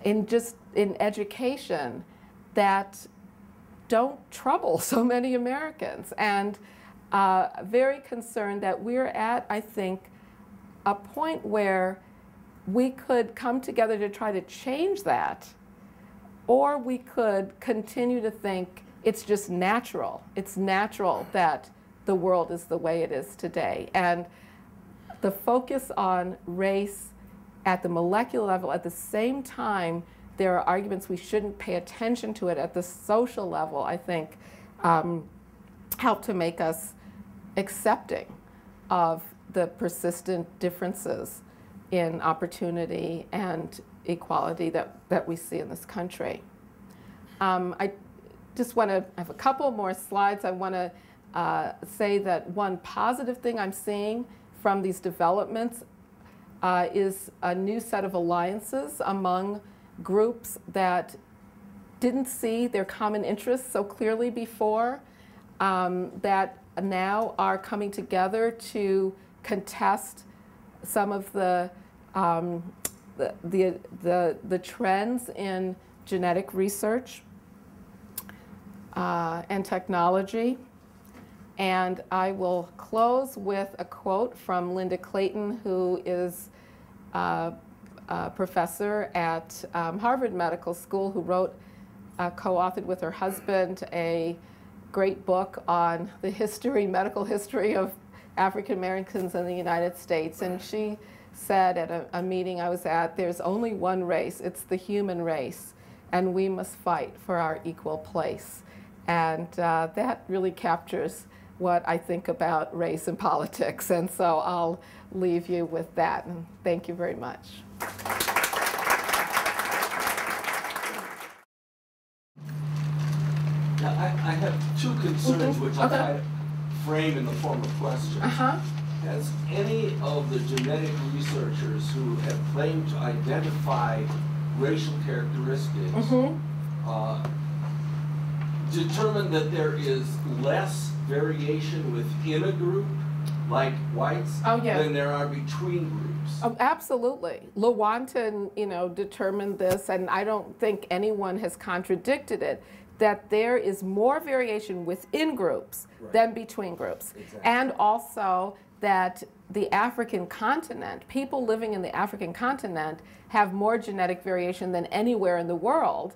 in education that don't trouble so many Americans, and very concerned that we're at, I think, a point where we could come together to try to change that, or we could continue to think it's just natural. It's natural that the world is the way it is today. And the focus on race at the molecular level, at the same time, there are arguments we shouldn't pay attention to it at the social level, I think, help to make us accepting of the persistent differences in opportunity and equality that we see in this country. I just want to have a couple more slides. I want to say that one positive thing I'm seeing from these developments is a new set of alliances among groups that didn't see their common interests so clearly before, that now are coming together to contest some of the trends in genetic research and technology. And I will close with a quote from Linda Clayton, who is a professor at Harvard Medical School, who wrote, co-authored with her husband, a great book on the history, medical history of African Americans in the United States. And she said at a meeting I was at, there's only one race, it's the human race, and we must fight for our equal place. And that really captures what I think about race and politics. And so I'll leave you with that. And thank you very much. Now, I have two concerns which I'll try to frame in the form of questions. Has any of the genetic researchers who have claimed to identify racial characteristics determined that there is less variation within a group, like whites, than there are between groups? Oh, absolutely. Lewontin, determined this, and I don't think anyone has contradicted it, that there is more variation within groups than between groups. Exactly. And also that the African continent, people living in the African continent, have more genetic variation than anywhere in the world,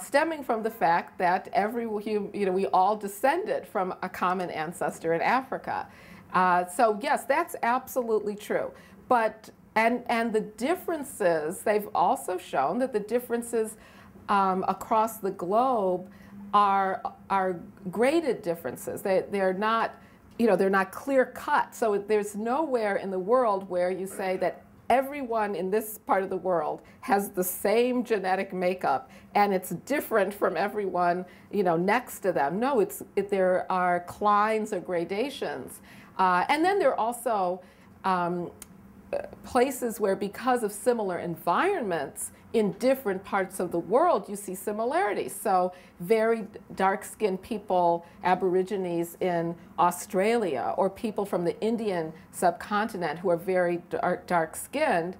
stemming from the fact that we all descended from a common ancestor in Africa. So yes, that's absolutely true. But and the differences, they've also shown that the differences across the globe are graded differences. They're not, they're not clear cut. So there's nowhere in the world where you say that everyone in this part of the world has the same genetic makeup and it's different from everyone next to them. No, there are clines or gradations. And then there are also places where, because of similar environments in different parts of the world, you see similarities. So very dark-skinned people, Aborigines in Australia, or people from the Indian subcontinent who are very dark-skinned,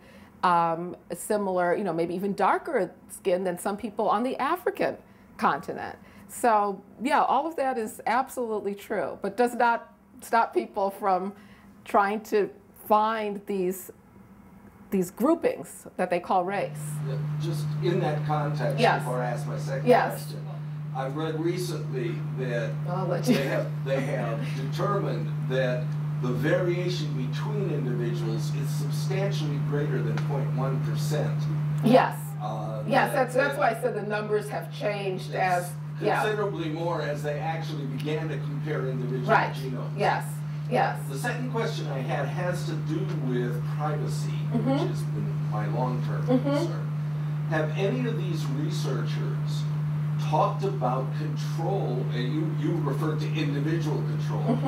similar, maybe even darker skinned than some people on the African continent. So yeah, all of that is absolutely true, but does not stop people from trying to find these groupings that they call race. Just in that context, before I ask my second question, I've read recently that they have determined that the variation between individuals is substantially greater than 0.1%. Yes. Yes, that's why I said the numbers have changed as considerably more as they actually began to compare individual genomes. Yes. Yes. The second question I had has to do with privacy, which has been my long-term concern. Have any of these researchers talked about control, and you referred to individual control,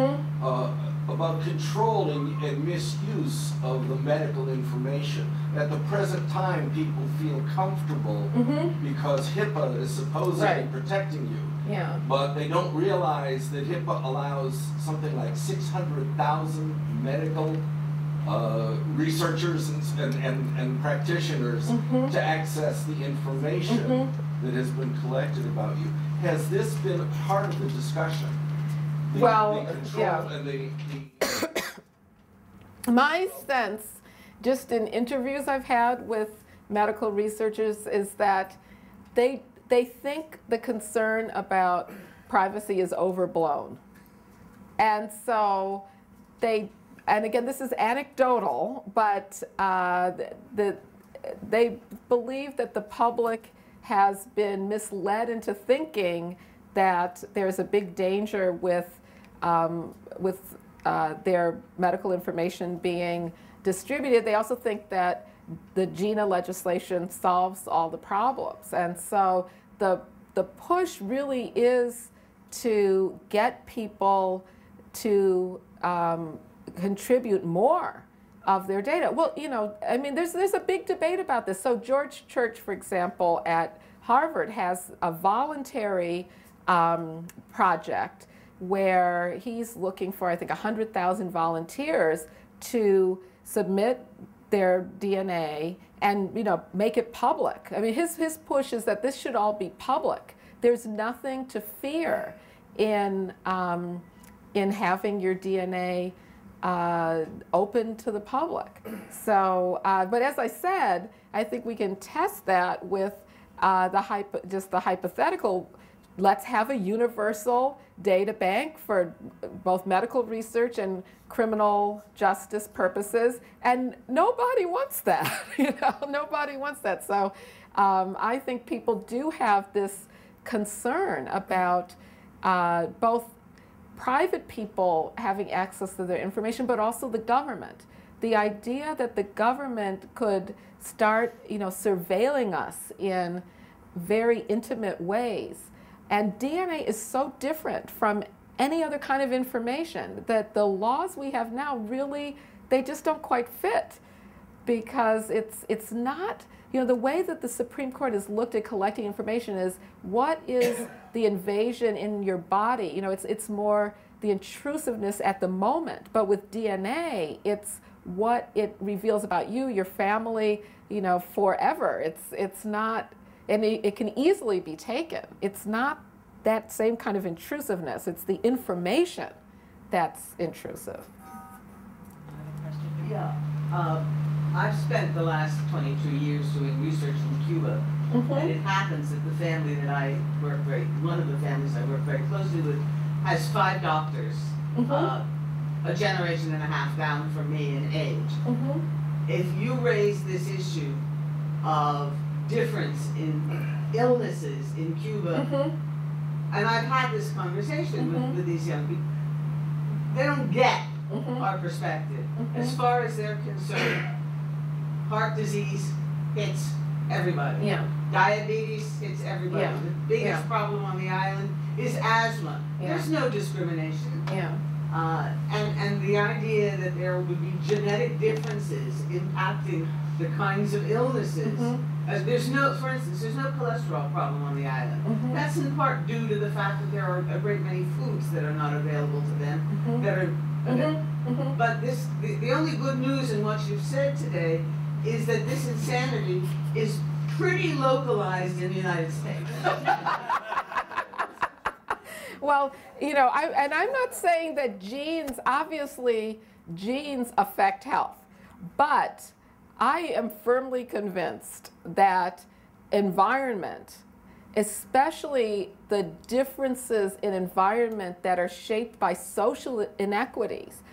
about control and misuse of the medical information? At the present time, people feel comfortable because HIPAA is supposedly protecting you. Yeah. But they don't realize that HIPAA allows something like 600,000 medical researchers and practitioners to access the information that has been collected about you. Has this been part of the discussion? The control and the my sense, just in interviews I've had with medical researchers, is that they think the concern about privacy is overblown. And so they, and again, this is anecdotal, but they believe that the public has been misled into thinking that there's a big danger with their medical information being distributed. They also think that the GINA legislation solves all the problems. And so the push really is to get people to contribute more of their data. Well, you know, I mean, there's a big debate about this. So George Church, for example, at Harvard has a voluntary project where he's looking for, I think, 100,000 volunteers to submit their DNA and, you know, make it public. I mean, his push is that this should all be public. There's nothing to fear in having your DNA open to the public. So, but as I said, I think we can test that with just the hypothetical. Let's have a universal data bank for both medical research and criminal justice purposes, and nobody wants that. You know, nobody wants that. So I think people do have this concern about both private people having access to their information, but also the government. The idea that the government could start, you know, surveilling us in very intimate ways. And DNA is so different from any other kind of information that the laws we have now really, they just don't quite fit, because it's not, you know, the way that the Supreme Court has looked at collecting information is what is the invasion in your body. You know, it's more the intrusiveness at the moment. But with DNA, it's what it reveals about you, your family, you know, forever. It's not, and it can easily be taken. It's not that same kind of intrusiveness. It's the information that's intrusive. Yeah. I've spent the last 22 years doing research in Cuba, and it happens that the family that I work one of the families I work very closely with has 5 doctors, a generation and a half down from me in age. If you raise this issue of difference in illnesses in Cuba, and I've had this conversation with these young people, they don't get our perspective. As far as they're concerned, heart disease hits everybody. Yeah. Diabetes hits everybody. Yeah. The biggest problem on the island is asthma. Yeah. There's no discrimination. Yeah. And the idea that there would be genetic differences impacting the kinds of illnesses. There's no, for instance, there's no cholesterol problem on the island. That's in part due to the fact that there are a great many foods that are not available to them that are. But the only good news in what you've said today is that this insanity is pretty localized in the United States. Well, you know, and I'm not saying that genes, obviously, genes affect health, but I am firmly convinced that environment, especially the differences in environment that are shaped by social inequities,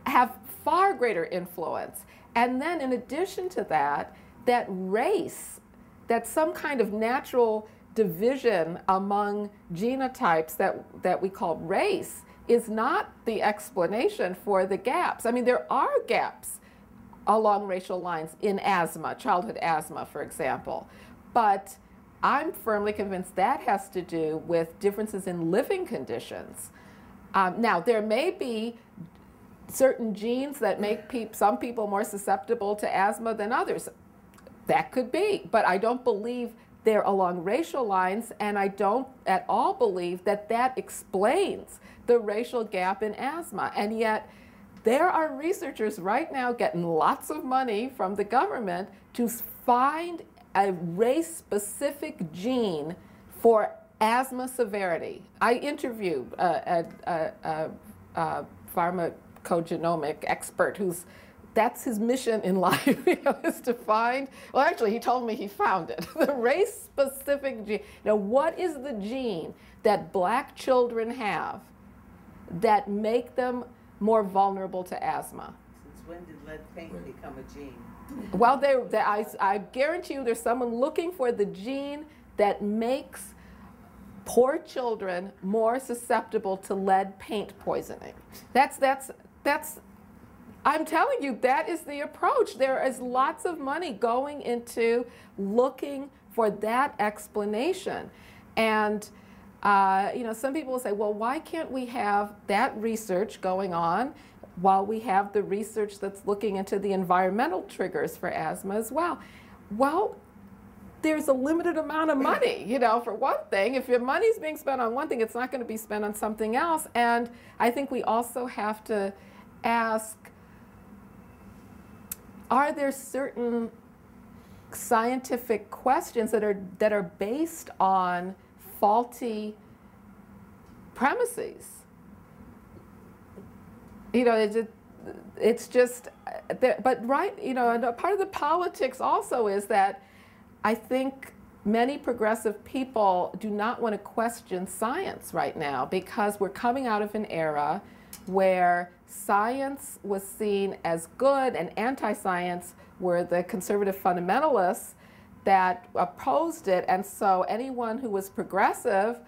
have far greater influence. And then in addition to that, that race, that some kind of natural division among genotypes that we call race is not the explanation for the gaps. I mean, there are gaps along racial lines in asthma, childhood asthma, for example. But I'm firmly convinced that has to do with differences in living conditions. Now, there may be certain genes that make some people more susceptible to asthma than others. That could be, but I don't believe they're along racial lines, and I don't at all believe that that explains the racial gap in asthma. And yet, there are researchers right now getting lots of money from the government to find a race-specific gene for asthma severity. I interviewed a pharmacogenomic expert that's his mission in life, is to find, well, actually, he told me he found it, the race-specific gene. Now, what is the gene that black children have that make them more vulnerable to asthma? Since when did lead paint become a gene? Well, I guarantee you there's someone looking for the gene that makes poor children more susceptible to lead paint poisoning. I'm telling you, that is the approach. There is lots of money going into looking for that explanation. And some people will say, well, why can't we have that research going on while we have the research that's looking into the environmental triggers for asthma as well? Well, there's a limited amount of money, for one thing. If your money's being spent on one thing, it's not going to be spent on something else. And I think we also have to ask, are there certain scientific questions that are based on faulty premises? It's just, but right, and a part of the politics also is that I think many progressive people do not want to question science right now, because we're coming out of an era where science was seen as good and anti-science were the conservative fundamentalists that opposed it. And so anyone who was progressive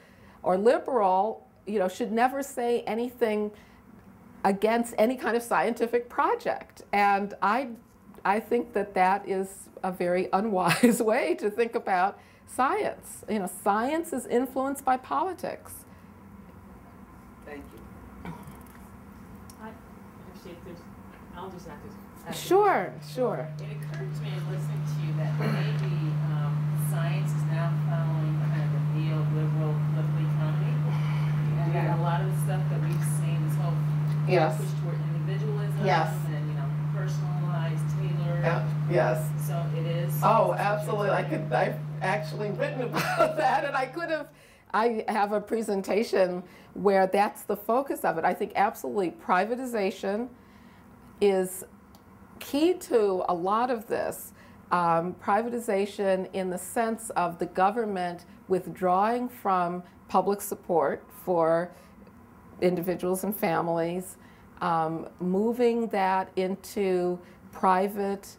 or liberal, should never say anything against any kind of scientific project. And I think that is a very unwise way to think about science. Science is influenced by politics. Thank you. I'll just have to. Sure. It occurred to me in listening to you that maybe science is now following kind of a neoliberal political economy. And a lot of the stuff that we've seen, this whole push toward individualism and personalized, tailored. Yes. So it is. Oh, absolutely. I've actually written about that, and I have a presentation where that's the focus of it. I think absolutely privatization is key to a lot of this. Privatization in the sense of the government withdrawing from public support for individuals and families, moving that into private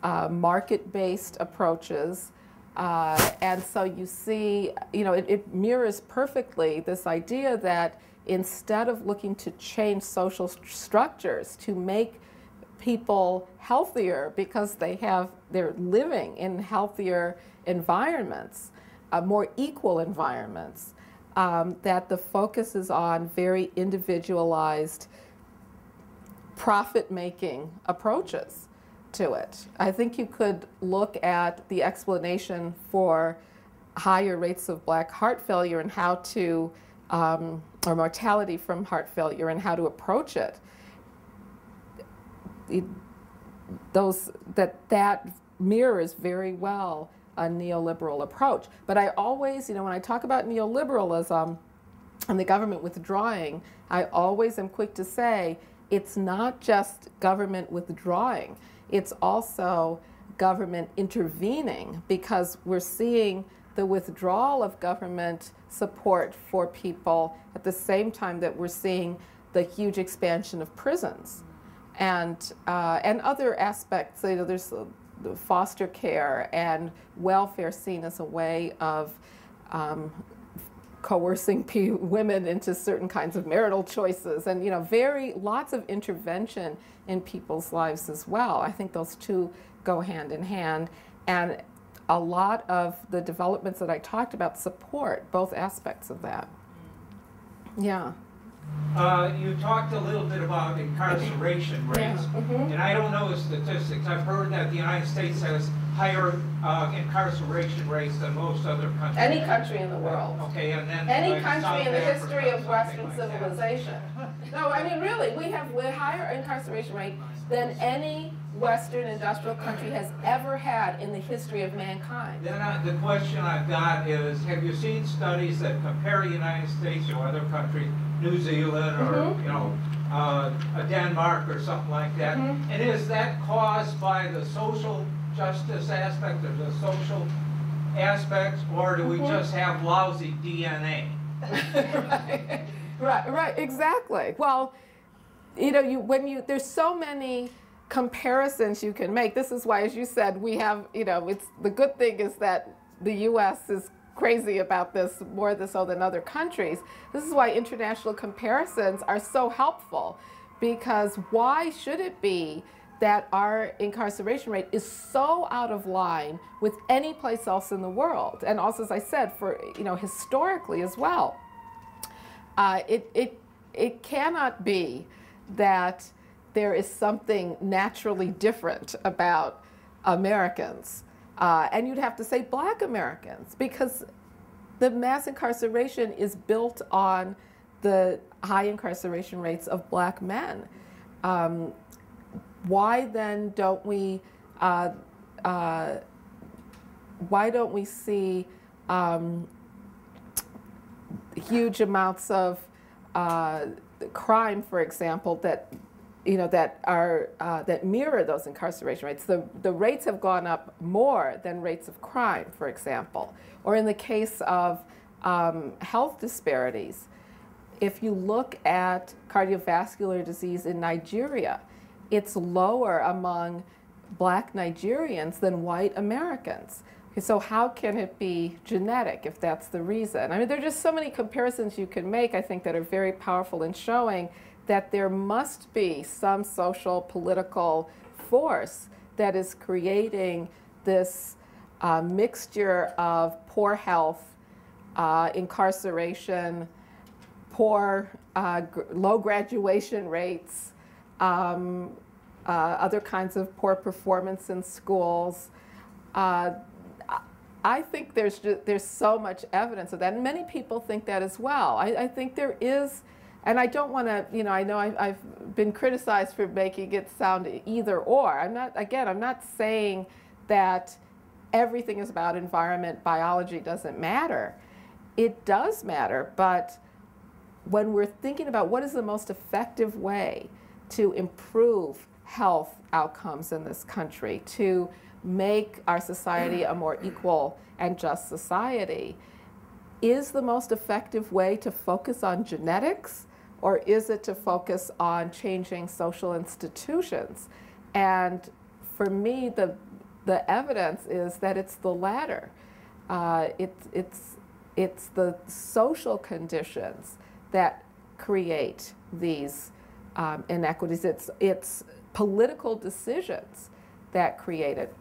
market-based approaches. And so you see, it mirrors perfectly this idea that instead of looking to change social structures to make people healthier because they're living in healthier environments, more equal environments, that the focus is on very individualized profit-making approaches to it. I think you could look at the explanation for higher rates of black heart failure and how to, or mortality from heart failure and how to approach it. That mirrors very well a neoliberal approach. But I always, when I talk about neoliberalism and the government withdrawing, I always am quick to say it's not just government withdrawing. It's also government intervening, because we're seeing the withdrawal of government support for people at the same time that we're seeing the huge expansion of prisons and other aspects. There's the foster care and welfare seen as a way of coercing women into certain kinds of marital choices, and lots of intervention in people's lives as well. I think those two go hand in hand, and a lot of the developments that I talked about support both aspects of that. Yeah. You talked a little bit about incarceration rates, and I don't know the statistics. I've heard that the United States has higher incarceration rates than most other countries. Any country in the world. Okay, and then Any like country South in the Africa, history of something Western like that. civilization. No, I mean really, we have a higher incarceration rate than any Western industrial country has ever had in the history of mankind. Then the question I've got is, have you seen studies that compare the United States to other countries, New Zealand or you know, Denmark or something like that? And is that caused by the social justice aspect or the social aspects, or do we just have lousy DNA? Right, exactly. Well, you know, there's so many comparisons you can make. This is why, as you said, we have, you know, it's the good thing is that the U.S. is crazy about this more so than other countries. This is why international comparisons are so helpful, because why should it be that our incarceration rate is so out of line with any place else in the world? And also, as I said, for, you know, historically as well. It cannot be that there is something naturally different about Americans. And you'd have to say Black Americans, because the mass incarceration is built on the high incarceration rates of Black men. Why then don't we see huge amounts of crime, for example, that that mirror those incarceration rates? The rates have gone up more than rates of crime, for example. Or in the case of health disparities, if you look at cardiovascular disease in Nigeria, it's lower among Black Nigerians than white Americans. Okay, so how can it be genetic if that's the reason? I mean, there are just so many comparisons you can make, I think, that are very powerful in showing that there must be some social, political force that is creating this mixture of poor health, incarceration, low graduation rates, other kinds of poor performance in schools. I think there's so much evidence of that, and many people think that as well. I think there is, and I don't want to, you know, I know I've been criticized for making it sound either or. I'm not saying that everything is about environment, biology doesn't matter. It does matter, but when we're thinking about what is the most effective way to improve health outcomes in this country, to make our society a more equal and just society, is the most effective way to focus on genetics, or is it to focus on changing social institutions? And for me, the evidence is that it's the latter. It's the social conditions that create these inequities. It's political decisions that create it.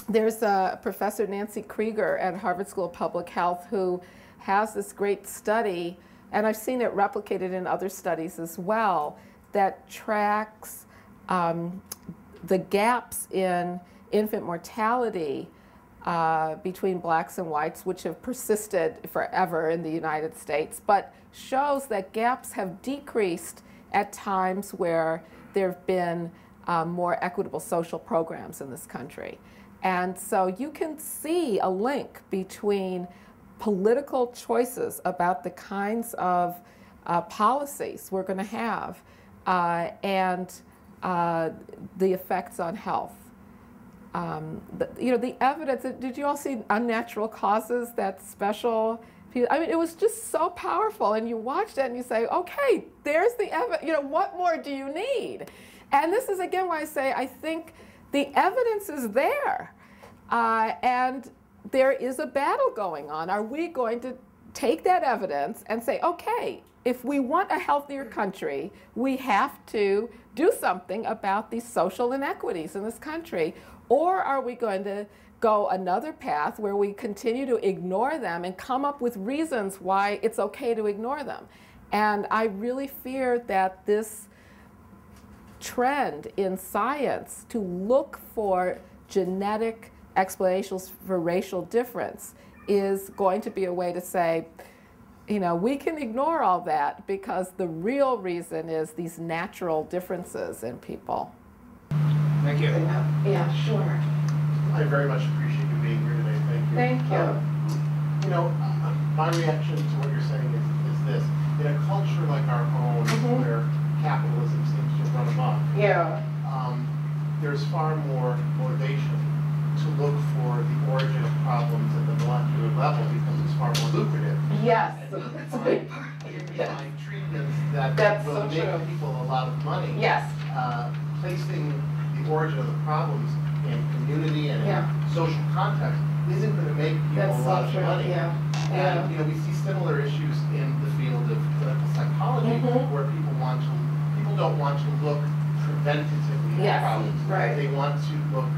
There's Professor Nancy Krieger at Harvard School of Public Health who has this great study, and I've seen it replicated in other studies as well, that tracks the gaps in infant mortality between Blacks and whites, which have persisted forever in the United States, but shows that gaps have decreased at times where there have been more equitable social programs in this country. And so you can see a link between political choices about the kinds of policies we're going to have and the effects on health. The evidence, did you all see Unnatural Causes, that special? I mean, it was just so powerful, and you watched it and you say, okay, there's the evidence, what more do you need? And this is again why I say I think the evidence is there, and there is a battle going on. Are we going to take that evidence and say, okay, if we want a healthier country, we have to do something about these social inequities in this country? Or are we going to go another path where we continue to ignore them and come up with reasons why it's okay to ignore them? And I really fear that this trend in science to look for genetic explanations for racial difference is going to be a way to say, you know, we can ignore all that because the real reason is these natural differences in people. Thank you. Yeah, sure. I very much appreciate you being here today. Thank you. Thank you. You know, my reaction to what you're saying is this. In a culture like our own, where capitalism seems to run amok, there's far more motivation to look for the origin of problems at the molecular level because it's far more lucrative. Yes, And that's a big part. you can find treatments that That's will so make true. people a lot of money. Yes. Placing the origin of the problems in community and Yeah. in social context isn't going to make people That's a lot so of true. money. Yeah. And you know, we see similar issues in the field of clinical psychology, where people don't want to look preventatively Yes, at problems. right. They want to look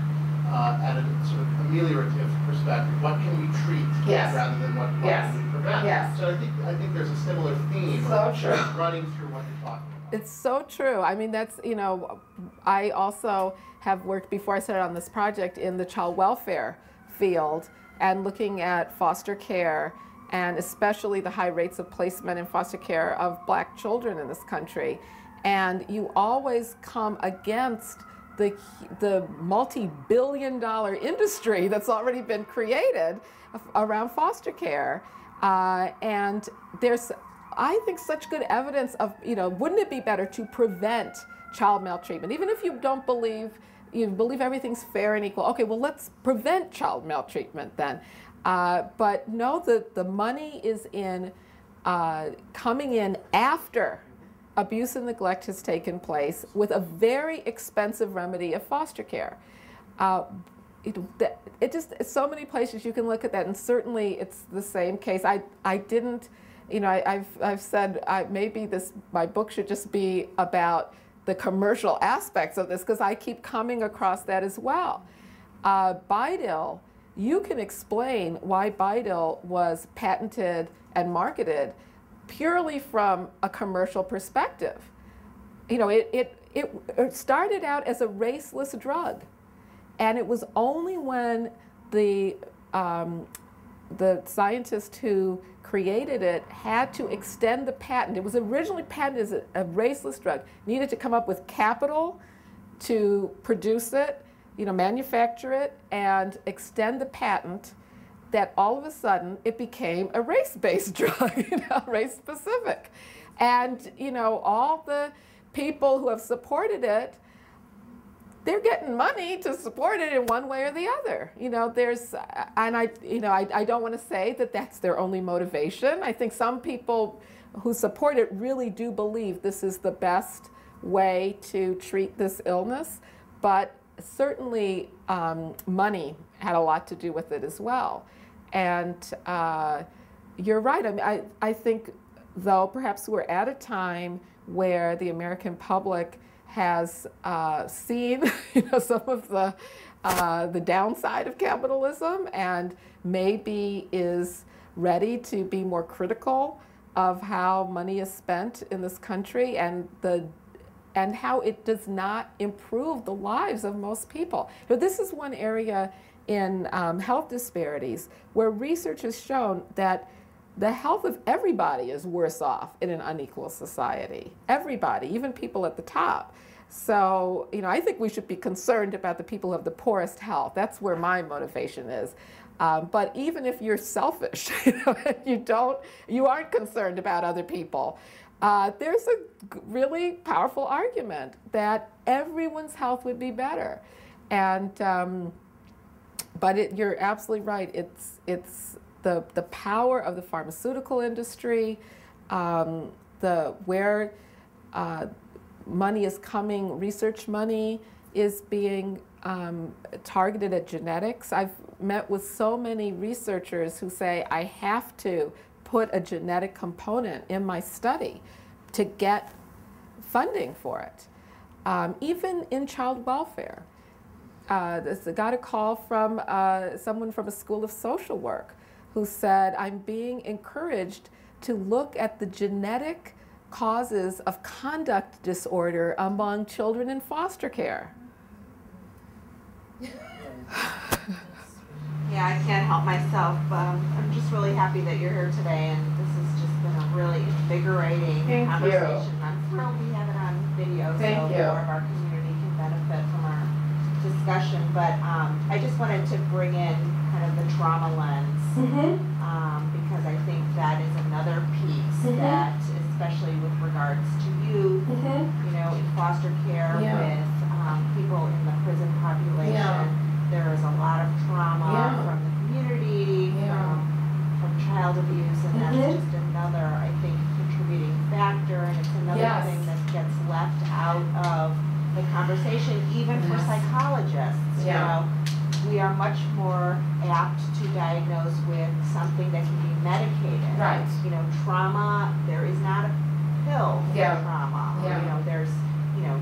at a sort of ameliorative perspective. What can we treat Yes. rather than what Yes. can we prevent? Yes. So I think there's a similar theme So true. running through what you're talking about. It's so true. I mean, that's, you know, I also have worked before I started on this project in the child welfare field and looking at foster care and especially the high rates of placement in foster care of Black children in this country. And you always come against the multi-billion-dollar industry that's already been created around foster care. And there's, I think, such good evidence of, you know, wouldn't it be better to prevent child maltreatment? Even if you don't believe, you believe everything's fair and equal. Okay, well, let's prevent child maltreatment then. But know that the money is in coming in after abuse and neglect has taken place with a very expensive remedy of foster care. It just, so many places you can look at that, and certainly it's the same case. I didn't, you know, I've said maybe my book should just be about the commercial aspects of this, because I keep coming across that as well. Bidil, you can explain why Bidil was patented and marketed purely from a commercial perspective. You know, it started out as a raceless drug, and it was only when the scientist who created it had to extend the patent. It was originally patented as a raceless drug, needed to come up with capital to produce it, you know, manufacture it, and extend the patent, that all of a sudden it became a race-based drug, you know, race-specific. And, you know, all the people who have supported it, they're getting money to support it in one way or the other. You know, there's, and I don't want to say that that's their only motivation. I think some people who support it really do believe this is the best way to treat this illness, but certainly money had a lot to do with it as well. And you're right. I mean, I think, though, perhaps we're at a time where the American public has seen, you know, some of the downside of capitalism, and maybe is ready to be more critical of how money is spent in this country, and how it does not improve the lives of most people. So this is one area in health disparities where research has shown that the health of everybody is worse off in an unequal society. Everybody, even people at the top. So, you know, I think we should be concerned about the people who have the poorest health. That's where my motivation is. But even if you're selfish, you know, you aren't concerned about other people, there's a really powerful argument that everyone's health would be better. And, but you're absolutely right. It's the power of the pharmaceutical industry, where money is coming, research money is being targeted at genetics. I've met with so many researchers who say, I have to put a genetic component in my study to get funding for it. Even in child welfare. I got a call from someone from a school of social work who said, I'm being encouraged to look at the genetic causes of conduct disorder among children in foster care. Yeah, I can't help myself. I'm just really happy that you're here today, and this has just been a really invigorating conversation. I'm thrilled we have it on video, so more of our community can benefit from our discussion. But I just wanted to bring in kind of the trauma lens, because I think that is another piece that, especially with regards to youth, you know, in foster care with people in the prison population, there is a lot of trauma from the community, from child abuse, and that's just another, I think, contributing factor, and it's another thing that gets left out of the conversation, even for psychologists. You know, we are much more apt to diagnose with something that can be medicated. Right. You know, trauma, there is not a pill for trauma. You know, there's, you know,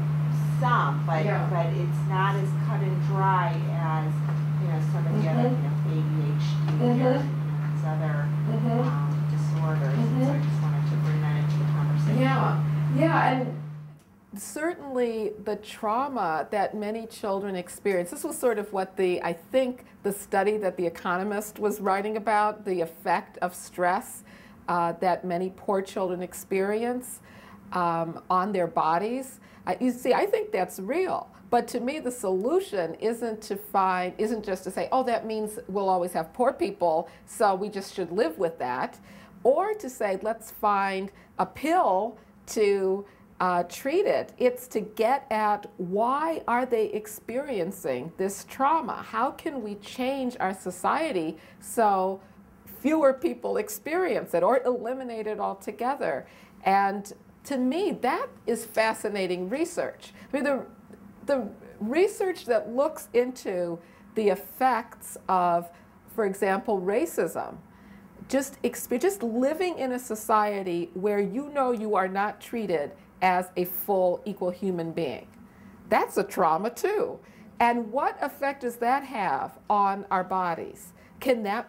some, but it's not as cut and dry as, you know, some of the other, you know, ADHD or, you know, these other disorders. And so I just wanted to bring that into the conversation. And certainly the trauma that many children experience, this was sort of what I think the study that The Economist was writing about, the effect of stress that many poor children experience on their bodies. You see, I think that's real. But to me, the solution isn't just to say, oh, that means we'll always have poor people, so we just should live with that. Or to say, let's find a pill to treat it. It's to get at why are they experiencing this trauma? How can we change our society so fewer people experience it or eliminate it altogether? And to me, that is fascinating research. I mean, the research that looks into the effects of, for example, racism, just living in a society where you know you are not treated as a full, equal human being. That's a trauma too. And what effect does that have on our bodies?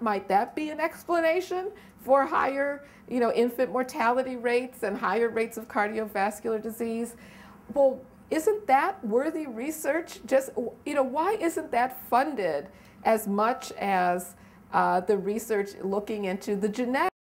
Might that be an explanation for higher, you know, infant mortality rates and higher rates of cardiovascular disease? Well, isn't that worthy research? Just, you know, why isn't that funded as much as the research looking into the genetics?